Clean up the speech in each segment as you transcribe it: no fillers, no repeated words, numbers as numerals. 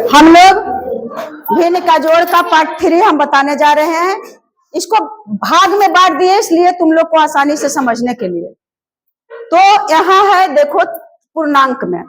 हम लोग भिन्न का जोड़ का पार्ट 3 हम बताने जा रहे हैं। इसको भाग में बांट दिए इसलिए तुम लोग को आसानी से समझने के लिए। तो यहाँ है देखो, पूर्णांक में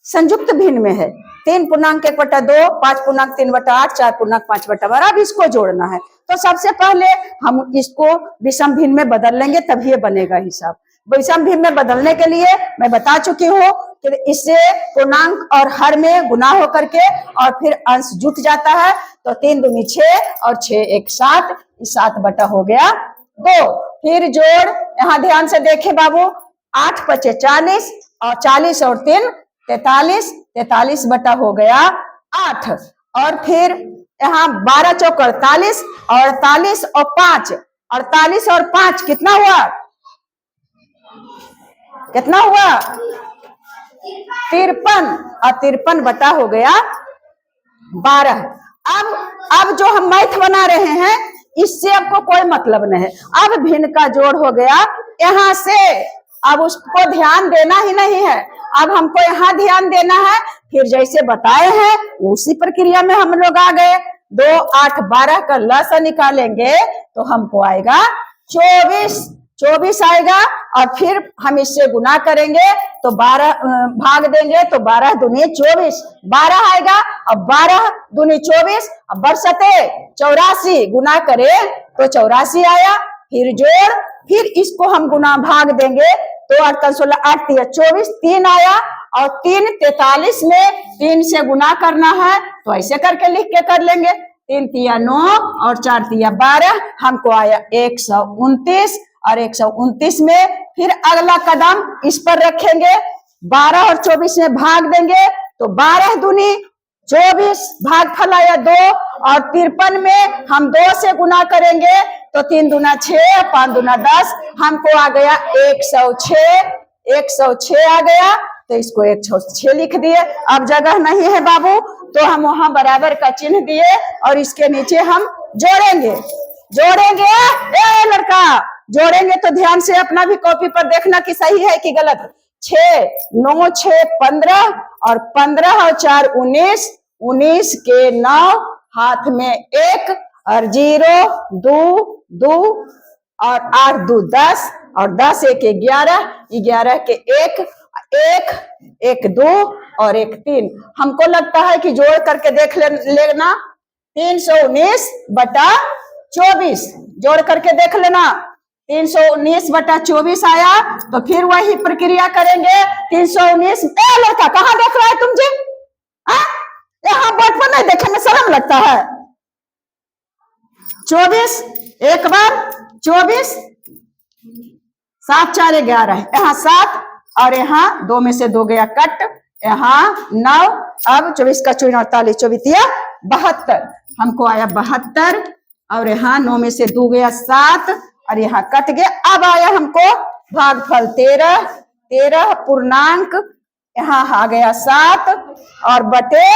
संयुक्त भिन्न में है 3 पूर्णांक 1/2, 5 पूर्णांक 3/8, 4 पूर्णांक 5/12। अब इसको जोड़ना है तो सबसे पहले हम इसको विषम भिन्न में बदल लेंगे, तभी ये बनेगा हिसाब। विषम भिन्न में बदलने के लिए मैं बता चुकी हूँ कि इससे पूर्णांक और हर में गुना होकर के और फिर अंश जुट जाता है। तो 3 दूनी 6 और 6 1 7, 7 बटा हो गया 2। फिर जोड़, यहाँ ध्यान से देखे बाबू, 8 पचे 40 और 40 और 3 43, 43 बटा हो गया 8। और फिर यहाँ 12 चौक 48, 48 और 5, 48 और 5 कितना हुआ? कितना हुआ? 53 और 53 बटा हो गया 12। अब जो हम मैथ बना रहे हैं इससे आपको कोई मतलब नहीं है। अब भिन्न का जोड़ हो गया यहाँ से, अब उसको ध्यान देना ही नहीं है। अब हमको यहाँ ध्यान देना है। फिर जैसे बताए हैं उसी प्रक्रिया में हम लोग आ गए। 2 8 12 का लसा निकालेंगे तो हमको आएगा 24 आएगा। और फिर हम इससे गुना करेंगे तो 12 भाग देंगे तो 12 दूनी 24, 12 आएगा। अब 12 दूनी 24, अब बरसते 84 गुना करें तो 84 आया। फिर जोड़, फिर इसको हम गुना भाग देंगे तो 8 16 8 3 24, 3 आया। और 3 43 में 3 से गुना करना है तो ऐसे करके लिख के कर लेंगे। 3 तिया 9 और 4 तिया 12, हमको आया 129। और 129 में फिर अगला कदम इस पर रखेंगे, 12 और 24 में भाग देंगे तो 12 दूनी 24, भागफल आया 2। और 53 में हम 2 से गुना करेंगे तो 3 दूना 6, 5 दूना 10, हमको आ गया 106 आ गया। तो इसको 106 लिख दिए। अब जगह नहीं है बाबू तो हम वहां बराबर का चिन्ह दिए और इसके नीचे हम जोड़ेंगे। ए लड़का, जोड़ेंगे तो ध्यान से अपना भी कॉपी पर देखना कि सही है कि गलत। 6 9 6 15 और 15 और 4 19, 19 के 9, हाथ में 1 और 0 2 2 और 8 2 10 और 10 1 11, 11 के 1 1 2 और 1 3। हमको लगता है कि जोड़ करके देख लेना। 319 बटा 24 जोड़ करके देख लेना। 319 बटा 24 आया तो फिर वही प्रक्रिया करेंगे। 319 लड़का कहाँ देख रहा है तुम जी? यहाँ बोर्ड पर नहीं देखे में शर्म लगता है। 24 एक बार 24, 7 4 11, यहाँ 7 और यहाँ 2 में से 2 गया कट, यहाँ 9। अब 24 का 48, 24 72, हमको आया 72। और यहाँ 9 में से 2 गया 7 और यहाँ कट गया। अब आया हमको भागफल 13 पूर्णांक, यहाँ आ गया 7 और बटे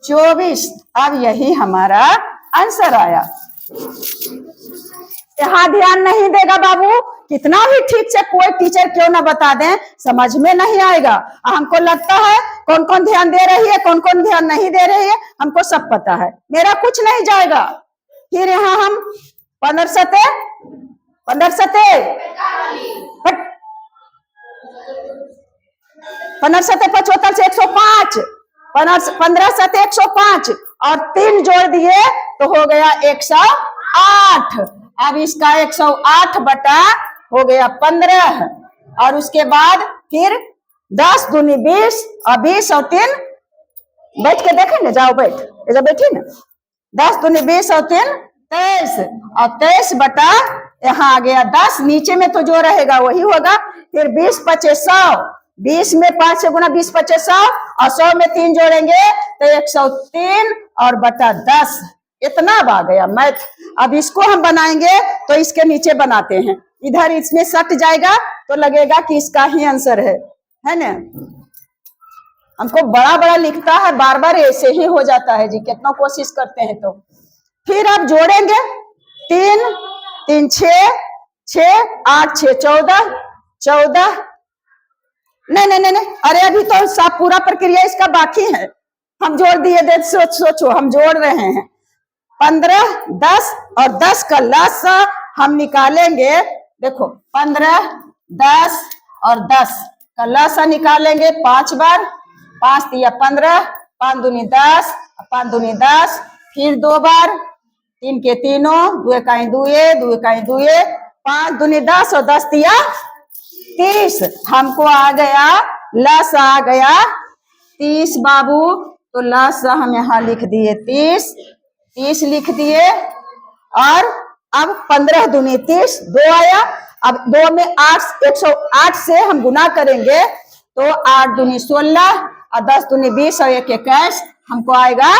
24। अब यही हमारा आंसर आया। यहाँ ध्यान नहीं देगा बाबू, कितना भी ठीक से कोई टीचर क्यों ना बता दें, समझ में नहीं आएगा। हमको लगता है कौन कौन ध्यान दे रही है, कौन कौन ध्यान नहीं दे रही है, हमको सब पता है। मेरा कुछ नहीं जाएगा। फिर यहाँ हम 15 सते 15 सते 75 से 105, 15 सते 105 और 3 जोड़ दिए तो हो गया 108। अब इसका 108 बटा हो गया 15। और उसके बाद फिर 10 दूनी 20 और 20 और 3 बैठ के देखेंगे, जाओ बैठी ना। 10 दूनी 20 और 3 23 और 23 बटा यहाँ आ गया 10। नीचे में तो जो रहेगा वही होगा। फिर 20 5 100, 20 में 5 से गुना 20 5 100 और 100 में 3 जोड़ेंगे तो 103 और बटा 10। इतना आ गया मैथ। अब इसको हम बनाएंगे तो इसके नीचे बनाते हैं, इधर इसमें सट जाएगा तो लगेगा कि इसका ही आंसर है ना। हमको बड़ा बड़ा लिखता है, बार बार ऐसे ही हो जाता है जी, कितना कोशिश करते हैं। तो फिर आप जोड़ेंगे 3 3 6 6 8 6 14। नहीं, अरे अभी तो सब पूरा प्रक्रिया इसका बाकी है। हम जोड़ दिए, सोचो हम जोड़ रहे हैं 15, 10 और 10 का लसा हम निकालेंगे। देखो 15, 10 और 10 का लसा निकालेंगे 5 बार। 5 तिया 15, 5 दूनी 10, 5 दूनी 10, फिर 2 बार, 3 के तीनों, 2 इकाई 2, 2 इकाई 2, 5 दूनी 10 और 10 तिया 30। हमको आ गया लसा आ गया 30 बाबू। तो लसा हम यहाँ लिख दिए 30 लिख दिए। और अब 15 दूनी 30, 2 आया। अब 2 में 8, 108 से हम गुना करेंगे तो 8 दूनी 16 और 10 दूनी 20 और 1 21, हमको आएगा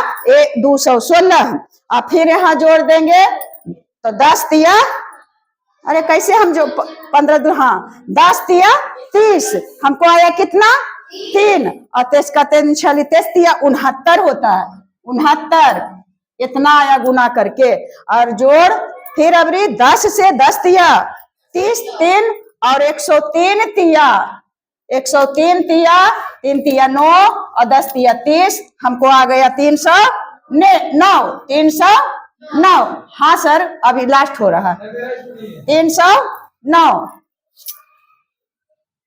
216। और फिर यहाँ जोड़ देंगे तो 10 तिया, अरे कैसे हम जो 15, हाँ 10 तिया 30, हमको आया कितना 3 और 23 का 3 46, 23 तिया 69 होता है। 69 इतना आया गुना करके। और जोड़ फिर अबरी 10 से 10 तिया 30, 3 और 103 तिया, 103 तिया, 3 तिया 9 और 10 तिया 30, हमको आ गया 309। 309, हाँ सर अभी लास्ट हो रहा है 309।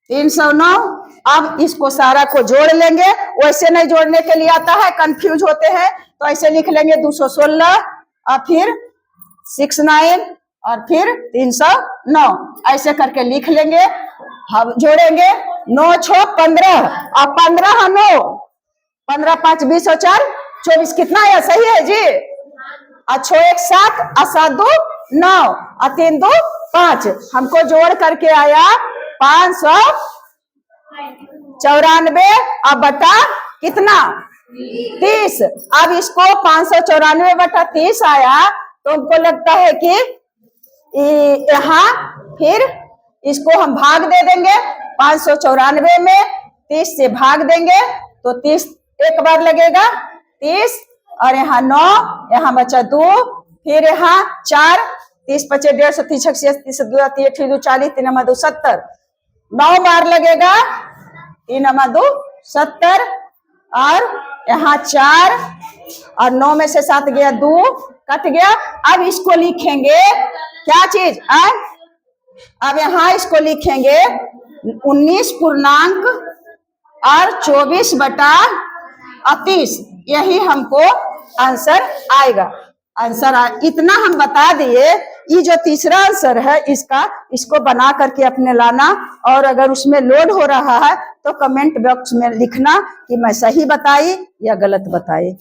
309। अब इसको सारा को जोड़ लेंगे। वैसे नहीं जोड़ने के लिए आता है, कंफ्यूज होते हैं, तो ऐसे लिख लेंगे 216 और फिर 69 और फिर 309, ऐसे करके लिख लेंगे। हम जोड़ेंगे 9 6 15 और 15 9, 15 5 20 और 4 24, कितना आया सही है जी। और 6 1 7 और 7 2 9 और 3 2 5, हमको जोड़ करके आया 594 और बटा कितना 30। अब इसको 594 बटा 30 आया तो हमको लगता है कि यहाँ फिर इसको हम भाग दे देंगे। 594 में 30 से भाग देंगे तो 30 एक बार लगेगा 30, और यहाँ 9, यहाँ बचा 2, फिर यहाँ 4, 30 25 150 30 36 2 3 2 40 3 2 70, 9 बार लगेगा 3 2 70, और यहाँ 4 और 9 में से 7 गया 2, कट गया। अब इसको लिखेंगे क्या चीज, अब यहाँ इसको लिखेंगे 19 पूर्णांक और 24 बटा 30, यही हमको आंसर आएगा। इतना हम बता दिए। ये जो तीसरा आंसर है इसको बना करके अपने लाना, और अगर उसमें लोड हो रहा है तो कमेंट बॉक्स में लिखना कि मैं सही बताई या गलत बताई।